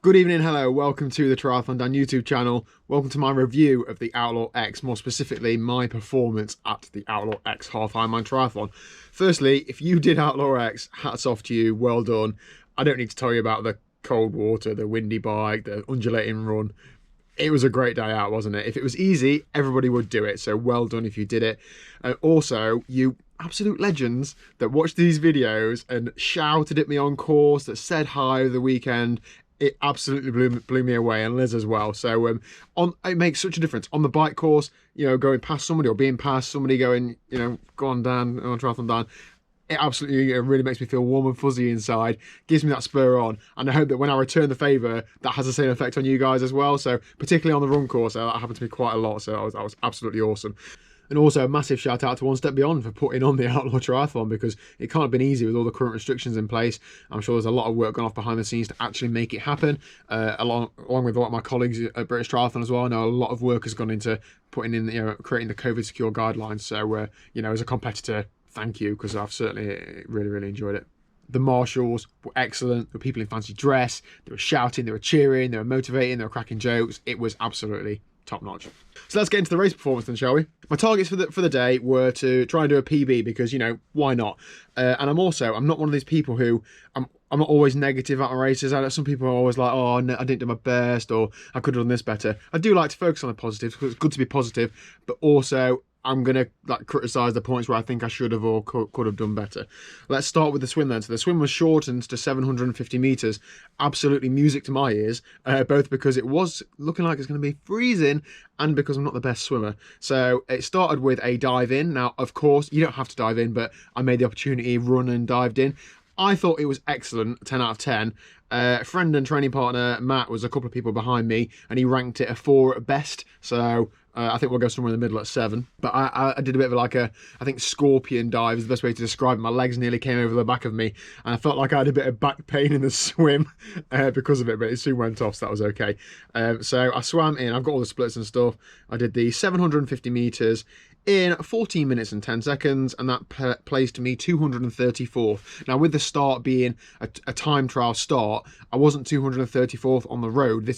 Good evening, hello, welcome to the TriathlonDan YouTube channel. Welcome to my review of the Outlaw X, more specifically my performance at the Outlaw X Half Ironman Triathlon. Firstly, if you did Outlaw X, hats off to you, well done. I don't need to tell you about the cold water, the windy bike, the undulating run. It was a great day out, wasn't it? If it was easy, everybody would do it, so well done if you did it. Also, you absolute legends that watched these videos and shouted at me on course, that said hi over the weekend. It absolutely blew me away, and Liz as well. So it makes such a difference on the bike course, you know, going past somebody or being past somebody going, you know, go on Dan, on TriathlonDan. It absolutely really makes me feel warm and fuzzy inside, gives me that spur on, and I hope that when I return the favour, that has the same effect on you guys as well. So particularly on the run course, that happened to me quite a lot, so that was absolutely awesome. And also a massive shout out to One Step Beyond for putting on the Outlaw Triathlon, because it can't have been easy with all the current restrictions in place. I'm sure there's a lot of work gone off behind the scenes to actually make it happen, along with a lot of my colleagues at British Triathlon as well. I know a lot of work has gone into putting in, you know, creating the COVID secure guidelines. So, you know, as a competitor, thank you, because I've certainly really enjoyed it. The marshals were excellent. There were people in fancy dress. They were shouting, they were cheering, they were motivating, they were cracking jokes. It was absolutely top notch. So let's get into the race performance then, shall we? My targets for the day were to try and do a PB because, you know, why not? And I'm not one of these people who I'm not always negative at my races. I know some people are always like, oh, no, I didn't do my best, or I could have done this better. I do like to focus on the positives because it's good to be positive, but also I'm going to criticise the points where I think I should have or could have done better. Let's start with the swim then. So the swim was shortened to 750 metres. Absolutely music to my ears, both because it was looking like it's going to be freezing and because I'm not the best swimmer. So it started with a dive in. Now, of course, you don't have to dive in, but I made the opportunity, run and dived in. I thought it was excellent, 10 out of 10. Friend and training partner Matt was a couple of people behind me, and he ranked it a 4 at best. So I think we'll go somewhere in the middle at 7. But I did a bit of I think scorpion dive is the best way to describe it. My legs nearly came over the back of me, and I felt like I had a bit of back pain in the swim because of it, but it soon went off, so that was okay. So I swam in, I've got all the splits and stuff. I did the 750 metres in 14 minutes and 10 seconds, and that placed me 234th. Now, with the start being a time trial start, I wasn't 234th on the road.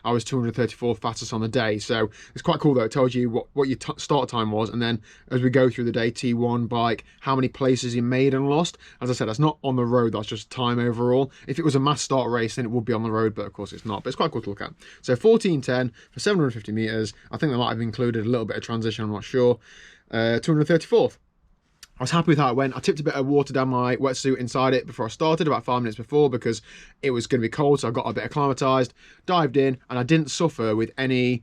I was 234th fastest on the day. So it's quite cool though. It tells you what your start time was, and then as we go through the day, T1 bike, how many places you made and lost. As I said, that's not on the road, that's just time overall. If it was a mass start race, then it would be on the road, but of course it's not. But it's quite cool to look at. So 14:10 for 750 meters. I think they might have included a little bit of transition, I'm not sure. 234th. I was happy with how it went. I tipped a bit of water down my wetsuit inside it before I started, about 5 minutes before, because it was going to be cold, so I got a bit acclimatized, dived in, and I didn't suffer with any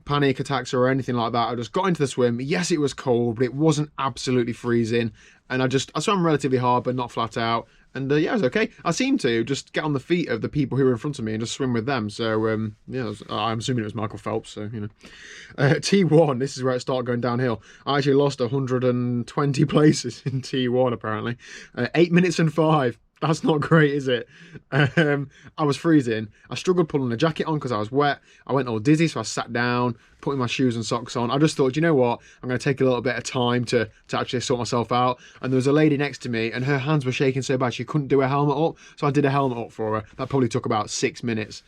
panic attacks or anything like that. I just got into the swim. Yes, it was cold, but it wasn't absolutely freezing, and I swam relatively hard, but not flat out. And yeah, it was okay. I seemed to just get on the feet of the people who were in front of me and just swim with them. So yeah, I'm assuming it was Michael Phelps. So, you know, T1, this is where it started going downhill. I actually lost 120 places in T1 apparently. 8 minutes and 5. That's not great, is it? I was freezing. I struggled pulling the jacket on because I was wet. I went all dizzy, so I sat down, putting my shoes and socks on. I just thought, you know what? I'm going to take a little bit of time to actually sort myself out. And there was a lady next to me, and her hands were shaking so bad she couldn't do a helmet up. So I did a helmet up for her. That probably took about 6 minutes.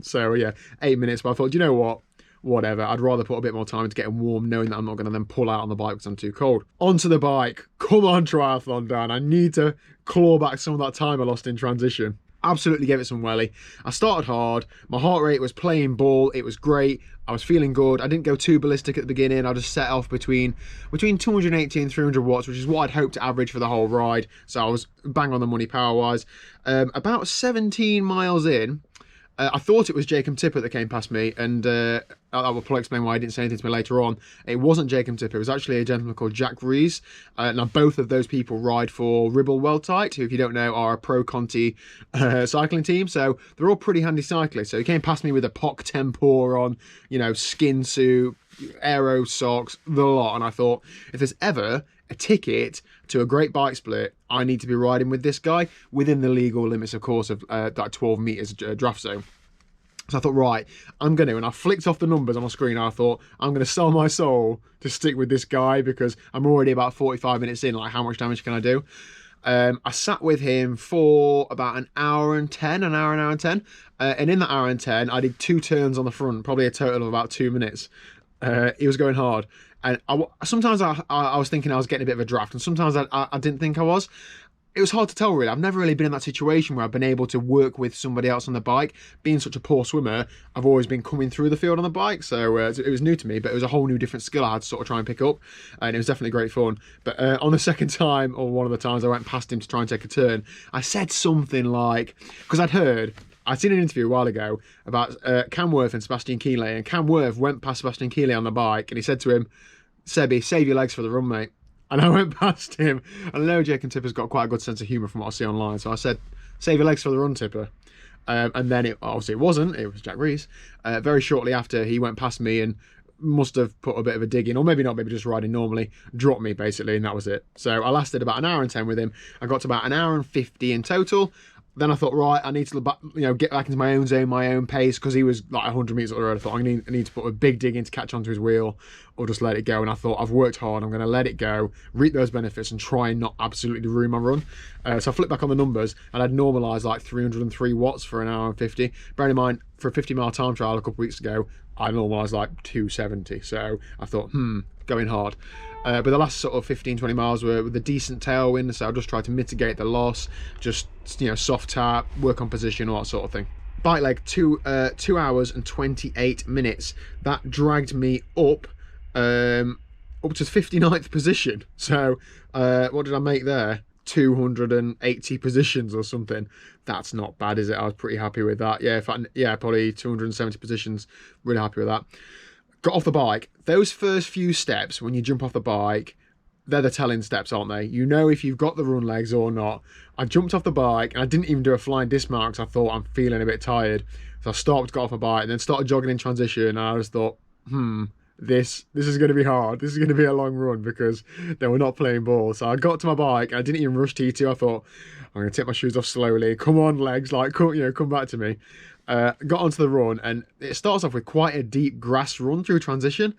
So yeah, 8 minutes. But I thought, you know what? Whatever, I'd rather put a bit more time into getting warm, knowing that I'm not going to then pull out on the bike because I'm too cold. Onto the bike. Come on, TriathlonDan. I need to claw back some of that time I lost in transition. Absolutely gave it some welly. I started hard. My heart rate was playing ball. It was great. I was feeling good. I didn't go too ballistic at the beginning. I just set off between 280 and 300 watts, which is what I'd hoped to average for the whole ride. So I was bang on the money power-wise. About 17 miles in, I thought it was Jacob Tipper that came past me, and I will probably explain why I didn't say anything to me later on. It wasn't Jacob Tipper, it was actually a gentleman called Jack Rees. Now, both of those people ride for Ribble Weltite, who, if you don't know, are a Pro Conti cycling team, so they're all pretty handy cyclists. So he came past me with a POC Tempur on, you know, skin suit, aero socks, the lot, and I thought, if there's ever a ticket to a great bike split, I need to be riding with this guy within the legal limits, of course, of that 12 meters draft zone. So I thought, right, I'm going to, and I flicked off the numbers on my screen. I thought, I'm going to sell my soul to stick with this guy because I'm already about 45 minutes in. Like, how much damage can I do? I sat with him for about an hour and 10. And in that hour and 10, I did 2 turns on the front, probably a total of about 2 minutes. He was going hard. And sometimes I was thinking I was getting a bit of a draft, and sometimes I didn't think I was. It was hard to tell, really. I've never really been in that situation where I've been able to work with somebody else on the bike. Being such a poor swimmer, I've always been coming through the field on the bike, so it was new to me, but it was a whole new different skill I had to sort of try and pick up, and it was definitely great fun. But on the second time, or one of the times I went past him to try and take a turn, I said something like, because I'd seen an interview a while ago about Cam Worth and Sebastian Kienle, and Cam Worth went past Sebastian Kienle on the bike, and he said to him, "Sebi, save your legs for the run, mate." And I went past him, and I know Jake and Tipper's got quite a good sense of humour from what I see online, so I said, "Save your legs for the run, Tipper." And then obviously it wasn't, it was Jack Rees. Very shortly after, he went past me and must have put a bit of a dig in, or maybe not, maybe just riding normally, dropped me basically, and that was it. So I lasted about an hour and 10 with him. I got to about an hour and 50 in total. Then I thought, right, I need to get back into my own zone, my own pace, because he was like 100 metres up the road. I thought, I need to put a big dig in to catch onto his wheel, or just let it go. And I thought, I've worked hard, I'm going to let it go, reap those benefits, and try and not absolutely ruin my run. So I flipped back on the numbers, and I'd normalised like 303 watts for an hour and 50. Bearing in mind, for a 50-mile time trial a couple of weeks ago, I normalised like 270. So I thought, going hard. But the last sort of 15-20 miles were with a decent tailwind, so I just tried to mitigate the loss, just soft tap, work on position, all that sort of thing. Bike leg, 2 hours and 28 minutes. That dragged me up to 59th position. So what did I make there? 280 positions or something. That's not bad, is it? I was pretty happy with that. Yeah, in fact, yeah, probably 270 positions. Really happy with that. Got off the bike. Those first few steps when you jump off the bike, they're the telling steps, aren't they? You know if you've got the run legs or not. I jumped off the bike and I didn't even do a flying dismount because I thought I'm feeling a bit tired. So I stopped, got off my bike, and then started jogging in transition, and I just thought, this is going to be hard. This is going to be a long run because they were not playing ball. So I got to my bike and I didn't even rush T2. I thought, I'm going to take my shoes off slowly. Come on, legs, like, come back to me. Got onto the run, and it starts off with quite a deep grass run through transition.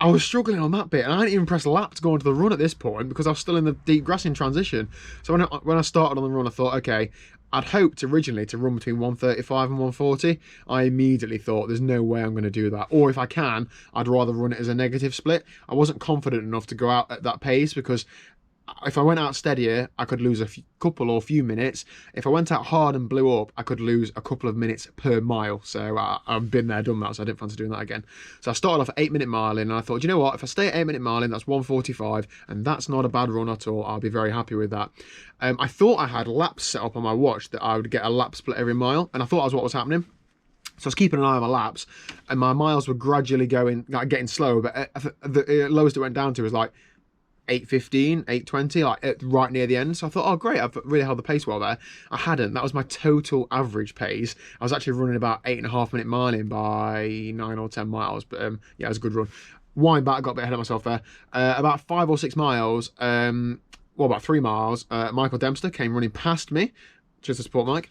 I was struggling on that bit, and I hadn't even pressed lap to go onto the run at this point because I was still in the deep grass in transition. So when I started on the run, I thought, okay, I'd hoped originally to run between 135 and 140. I immediately thought, there's no way I'm going to do that. Or if I can, I'd rather run it as a negative split. I wasn't confident enough to go out at that pace because if I went out steadier, I could lose a few minutes. If I went out hard and blew up, I could lose a couple of minutes per mile. So I've been there, done that, so I didn't fancy doing that again. So I started off at 8-minute miling, and I thought, you know what? If I stay at 8-minute miling, that's 145, and that's not a bad run at all. I'll be very happy with that. I thought I had laps set up on my watch that I would get a lap split every mile, and I thought that was what was happening. So I was keeping an eye on my laps, and my miles were gradually getting slower, but the lowest it went down to was like 8:15, 8:20, like right near the end. So I thought, oh great, I've really held the pace well there. I hadn't. That was my total average pace. I was actually running about 8.5-minute miling by 9 or 10 miles, but yeah, it was a good run. Wind back, got a bit ahead of myself there. About 5 or 6 miles, about 3 miles, Michael Dempster came running past me, just to support Mike.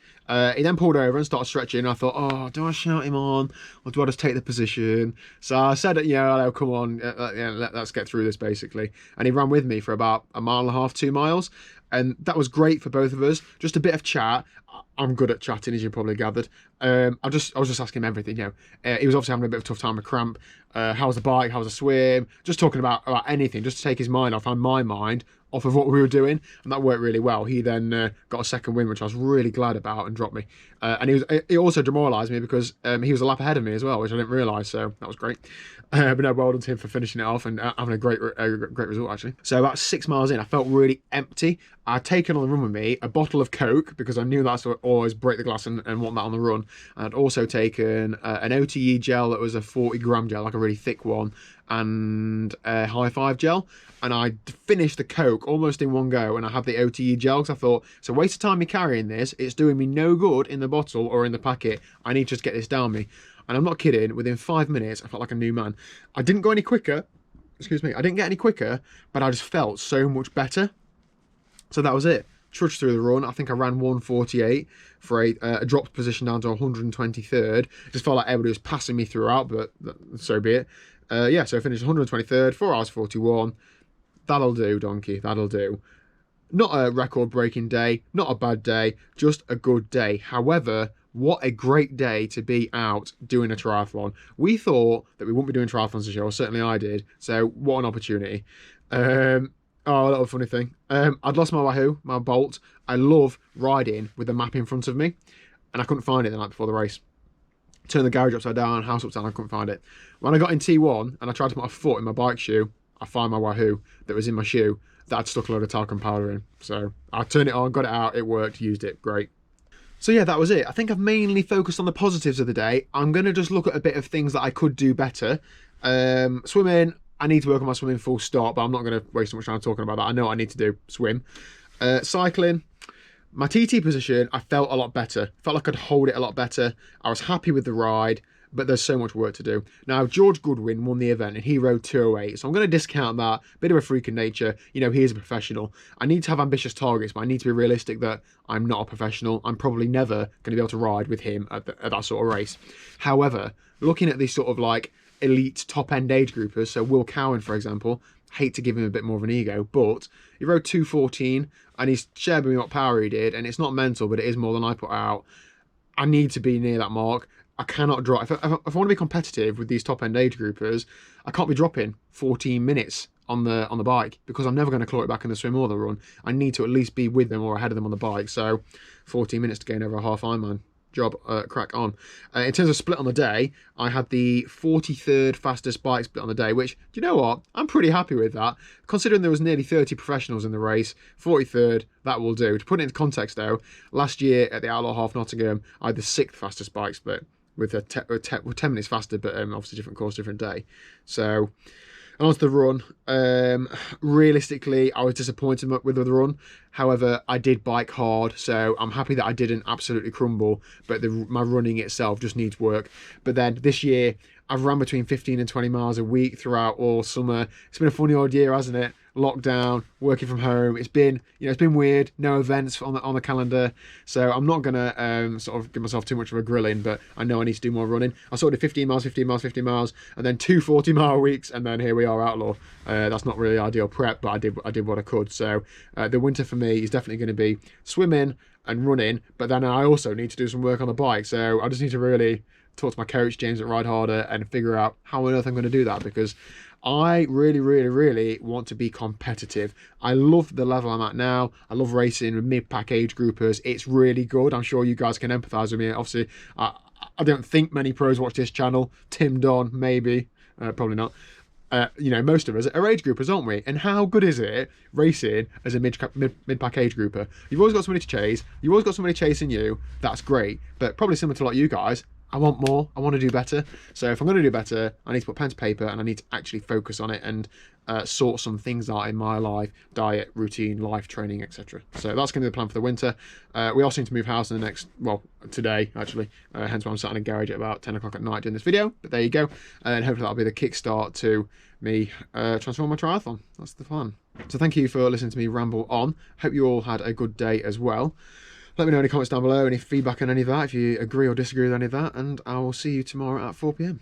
He then pulled over and started stretching, and I thought, oh, do I shout him on, or do I just take the position? So I said, hello, come on, let's get through this, basically. And he ran with me for about 1.5 miles, 2 miles, and that was great for both of us. Just a bit of chat. I'm good at chatting, as you probably gathered. I was just asking him everything, He was obviously having a bit of a tough time with cramp. How was the bike? How was the swim? Just talking about anything, just to take his mind off, and my mind off of what we were doing, and that worked really well. He then got a second win, which I was really glad about, and dropped me. And he also demoralised me because he was a lap ahead of me as well, which I didn't realise, so that was great. But no, well done to him for finishing it off and having a great result, actually. So about 6 miles in, I felt really empty. I'd taken on the run with me a bottle of Coke because I knew that's what always break the glass and want that on the run. I'd also taken an OTE gel that was a 40-gram gel, like a really thick one, and a high five gel. And I finished the Coke almost in one go, and I had the OTE gel because I thought, it's a waste of time me carrying this. It's doing me no good in the bottle or in the packet. I need to just get this down me. And I'm not kidding, within 5 minutes, I felt like a new man. I didn't go any quicker, I didn't get any quicker, but I just felt so much better. So that was it. Trudged through the run. I think I ran 148 for a dropped position down to 123rd. Just felt like everybody was passing me throughout, but so be it. Yeah, so I finished 123rd, 4 hours 41. That'll do, donkey, that'll do. Not a record-breaking day, not a bad day, just a good day. However, what a great day to be out doing a triathlon. We thought that we wouldn't be doing triathlons this year, or certainly I did, so what an opportunity. Oh, a little funny thing. I'd lost my Wahoo, my Bolt. I love riding with the map in front of me, and I couldn't find it the night before the race. Turned the garage upside down, house upside down, I couldn't find it. When I got in T1 and I tried to put my foot in my bike shoe, I found my Wahoo that was in my shoe that I'd stuck a load of talcum powder in. So I turned it on, got it out, it worked, used it, great. So yeah, that was it. I think I've mainly focused on the positives of the day. I'm going to just look at a bit of things that I could do better. Swimming, I need to work on my swimming full stop, but I'm not going to waste too much time talking about that. I know what I need to do, swim. Cycling, my TT position, I felt a lot better. Felt like I could hold it a lot better. I was happy with the ride, but there's so much work to do. Now, George Goodwin won the event and he rode 2:08, so I'm going to discount that. Bit of a freak of nature. You know, he is a professional. I need to have ambitious targets, but I need to be realistic that I'm not a professional. I'm probably never going to be able to ride with him at that sort of race. However, looking at these sort of like elite top-end age groupers, so Will Cowan, for example, hate to give him a bit more of an ego, but he rode 2:14 and he's shared with me what power he did, and it's not mental, but it is more than I put out. I need to be near that mark. I cannot drop. If I want to be competitive with these top-end age groupers, I can't be dropping 14 minutes on the bike, because I'm never going to claw it back in the swim or the run. I need to at least be with them or ahead of them on the bike. So 14 minutes to gain over a half Ironman. Job, crack on. In terms of split on the day, I had the 43rd fastest bike split on the day, which, do you know what? I'm pretty happy with that. Considering there was nearly 30 professionals in the race, 43rd, that will do. To put it into context though, last year at the Outlaw Half Nottingham, I had the 6th fastest bike split, with 10 minutes faster, but obviously different course, different day. So, and on to the run. Realistically, I was disappointed with the run. However, I did bike hard, so I'm happy that I didn't absolutely crumble, but my running itself just needs work. But then this year, I've run between 15 and 20 miles a week throughout all summer. It's been a funny old year, hasn't it? Lockdown, working from home. It's been, it's been weird. No events on the calendar, so I'm not gonna sort of give myself too much of a grilling. But I know I need to do more running. I sort of did 15 miles, 15 miles, 15 miles, and then 2 40-mile weeks, and then here we are, Outlaw. That's not really ideal prep, but I did what I could. So the winter for me is definitely going to be swimming and running, but then I also need to do some work on the bike. So I just need to really talk to my coach, James at Rideharder, and figure out how on earth I'm going to do that, because I really, really, really want to be competitive. I love the level I'm at now. I love racing with mid-pack age groupers. It's really good. I'm sure you guys can empathise with me. Obviously, I don't think many pros watch this channel. Tim, Don, maybe. Probably not. Most of us are age groupers, aren't we? And how good is it racing as a mid-pack age grouper? You've always got somebody to chase. You've always got somebody chasing you. That's great. But probably similar to like you guys, I want more. I want to do better. So if I'm going to do better, I need to put pen to paper and I need to actually focus on it and sort some things out in my life, diet, routine, life, training, etc. So that's going to be the plan for the winter. We also need to move house in the next, today actually. Hence why I'm sat in a garage at about 10 o'clock at night doing this video. But there you go. And hopefully that'll be the kickstart to me transform my triathlon. That's the plan. So thank you for listening to me ramble on. Hope you all had a good day as well. Let me know in the comments down below, any feedback on any of that, if you agree or disagree with any of that, and I will see you tomorrow at 4 PM.